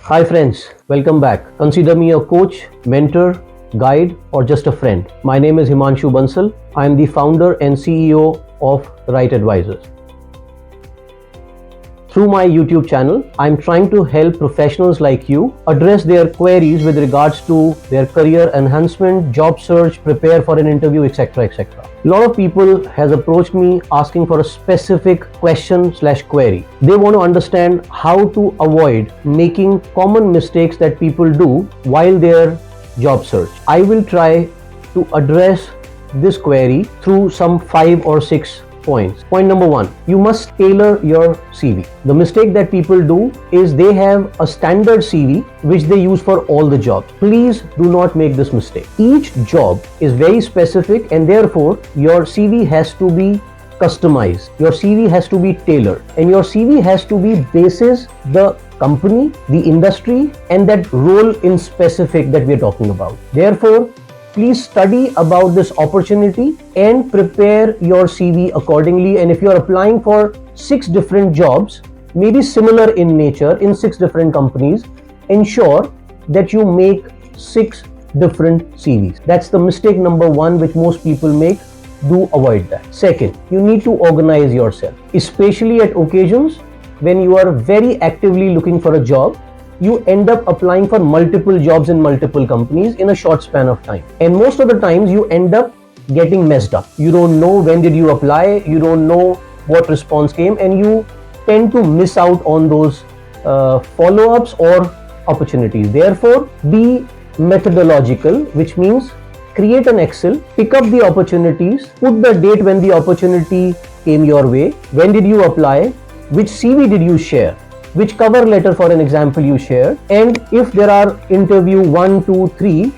Hi friends, welcome back. Consider me a coach, mentor, guide, or just a friend. My name is Himanshu Bansal. I am the founder and CEO of Right Advisors. Through my YouTube channel, I'm trying to help professionals like you address their queries with regards to their career enhancement, job search, prepare for an interview, etc. etc. A lot of people has approached me asking for a specific question/query. They want to understand how to avoid making common mistakes that people do while they're job search. I will try to address this query through some 5 or 6 points. Point number 1, you must tailor your CV. The mistake that people do is they have a standard CV which they use for all the jobs. Please do not make this mistake. Each job is very specific and therefore your CV has to be customized. Your CV has to be tailored and your CV has to be basis the company, the industry and that role in specific that we are talking about. Therefore, please study about this opportunity and prepare your CV accordingly. And if you're applying for 6 different jobs, maybe similar in nature in 6 different companies, ensure that you make 6 different CVs. That's the mistake number 1 which most people make. Do avoid that. Second, you need to organize yourself, especially at occasions when you are very actively looking for a job. You end up applying for multiple jobs in multiple companies in a short span of time. And most of the times you end up getting messed up. You don't know when did you apply, you don't know what response came, and you tend to miss out on those follow-ups or opportunities. Therefore, be methodological, which means create an Excel, pick up the opportunities, put the date when the opportunity came your way, when did you apply, which CV did you share, which cover letter for an example you share, and if there are interview 1, 2, 3,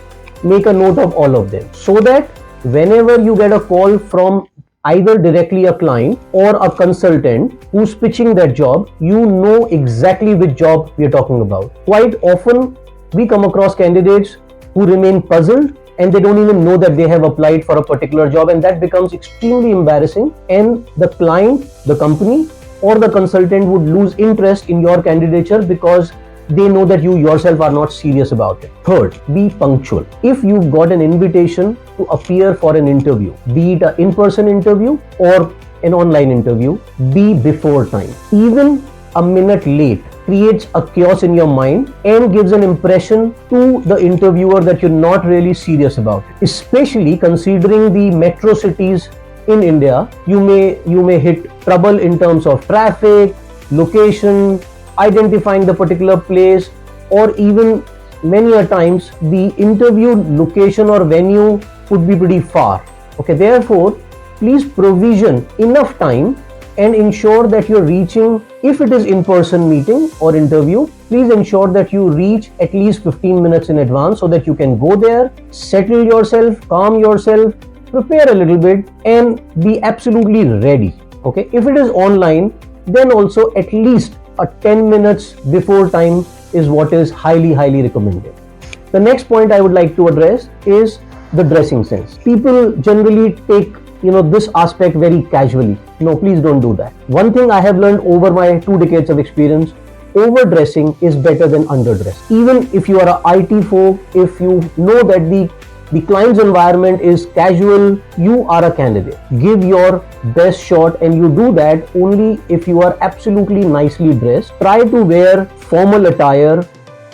make a note of all of them so that whenever you get a call from either directly a client or a consultant who's pitching that job, you know exactly which job we are talking about. Quite often we come across candidates who remain puzzled and they don't even know that they have applied for a particular job, and that becomes extremely embarrassing, and the client, the company or the consultant would lose interest in your candidature because they know that you yourself are not serious about it. Third, be punctual. If you've got an invitation to appear for an interview, be it an in-person interview or an online interview, be before time. Even a minute late creates a chaos in your mind and gives an impression to the interviewer that you're not really serious about it. Especially considering the metro cities in India, you may hit trouble in terms of traffic, location, identifying the particular place, or even many a times the interview location or venue could be pretty far. Okay, therefore, please provision enough time and ensure that you're reaching, if it is in-person meeting or interview, please ensure that you reach at least 15 minutes in advance so that you can go there, settle yourself, calm yourself, prepare a little bit and be absolutely ready. Okay, if it is online, then also at least a 10 minutes before time is what is highly recommended. The next point I would like to address is the dressing sense. People generally take this aspect very casually. No, please don't do that. One thing I have learned over my 2 decades of experience, overdressing is better than underdress. Even if you are a IT folk, if you know that the client's environment is casual, you are a candidate. Give your best shot, and you do that only if you are absolutely nicely dressed. Try to wear formal attire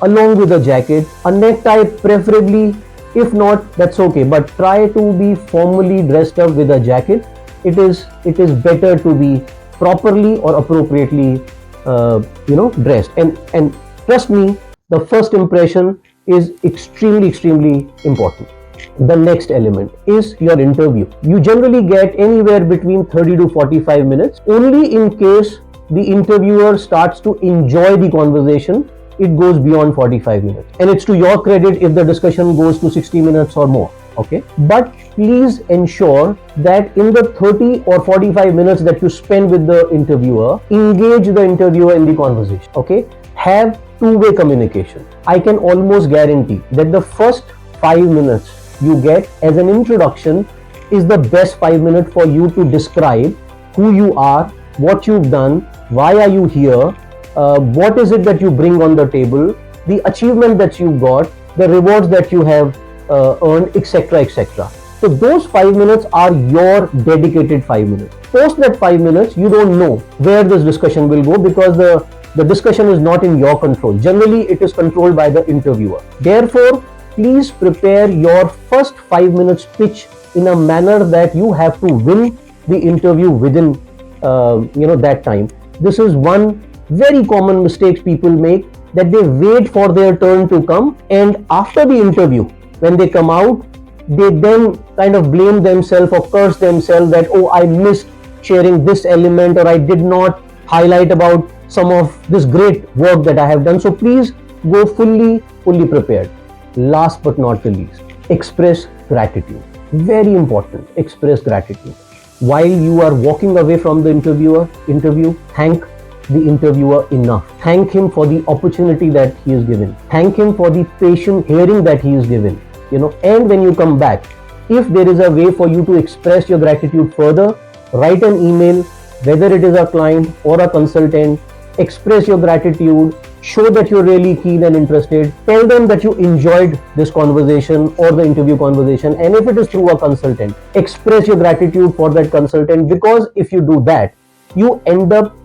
along with a jacket, a necktie preferably. If not, that's okay, but try to be formally dressed up with a jacket. It is better to be properly or appropriately dressed. And trust me, the first impression is extremely important. The next element is your interview. You generally get anywhere between 30 to 45 minutes. Only in case the interviewer starts to enjoy the conversation, it goes beyond 45 minutes. And it's to your credit if the discussion goes to 60 minutes or more. Okay, but please ensure that in the 30 or 45 minutes that you spend with the interviewer, engage the interviewer in the conversation. Okay, have two-way communication. I can almost guarantee that the first 5 minutes you get as an introduction is the best 5 minutes for you to describe who you are, what you've done, why are you here, what is it that you bring on the table, the achievement that you got, the rewards that you have earned, etc., etc. So those 5 minutes are your dedicated 5 minutes. Post that 5 minutes, you don't know where this discussion will go because the discussion is not in your control. Generally, it is controlled by the interviewer. Therefore, please prepare your first 5 minutes pitch in a manner that you have to win the interview within that time. This is one very common mistake people make, that they wait for their turn to come, and after the interview, when they come out, they then kind of blame themselves or curse themselves that, oh, I missed sharing this element, or I did not highlight about some of this great work that I have done. So please go fully prepared. Last but not the least, express gratitude. Very important, express gratitude. While you are walking away from the interview, thank the interviewer enough. Thank him for the opportunity that he is given. Thank him for the patient hearing that he is given. And when you come back, if there is a way for you to express your gratitude further, write an email, whether it is a client or a consultant, express your gratitude, show that you're really keen and interested, tell them that you enjoyed this conversation or the interview conversation, and if it is through a consultant, express your gratitude for that consultant, because if you do that, you end up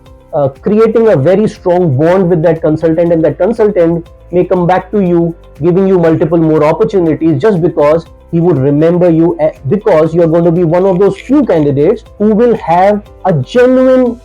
creating a very strong bond with that consultant, and that consultant may come back to you, giving you multiple more opportunities, just because he would remember you, because you're going to be one of those few candidates who will have a genuine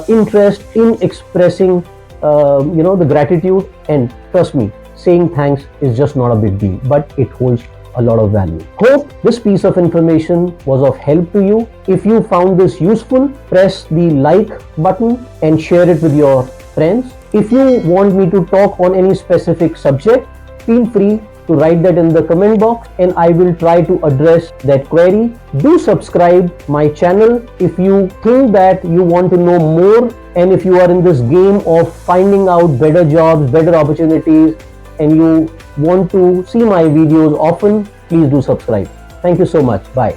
interest in expressing the gratitude. And trust me, saying thanks is just not a big deal, but it holds a lot of value. Hope this piece of information was of help to you. If you found this useful, press the like button and share it with your friends. If you want me to talk on any specific subject, feel free to write that in the comment box and I will try to address that query. Do subscribe my channel if you think that you want to know more, and if you are in this game of finding out better jobs, better opportunities, and you want to see my videos often, please do subscribe. Thank you so much. Bye.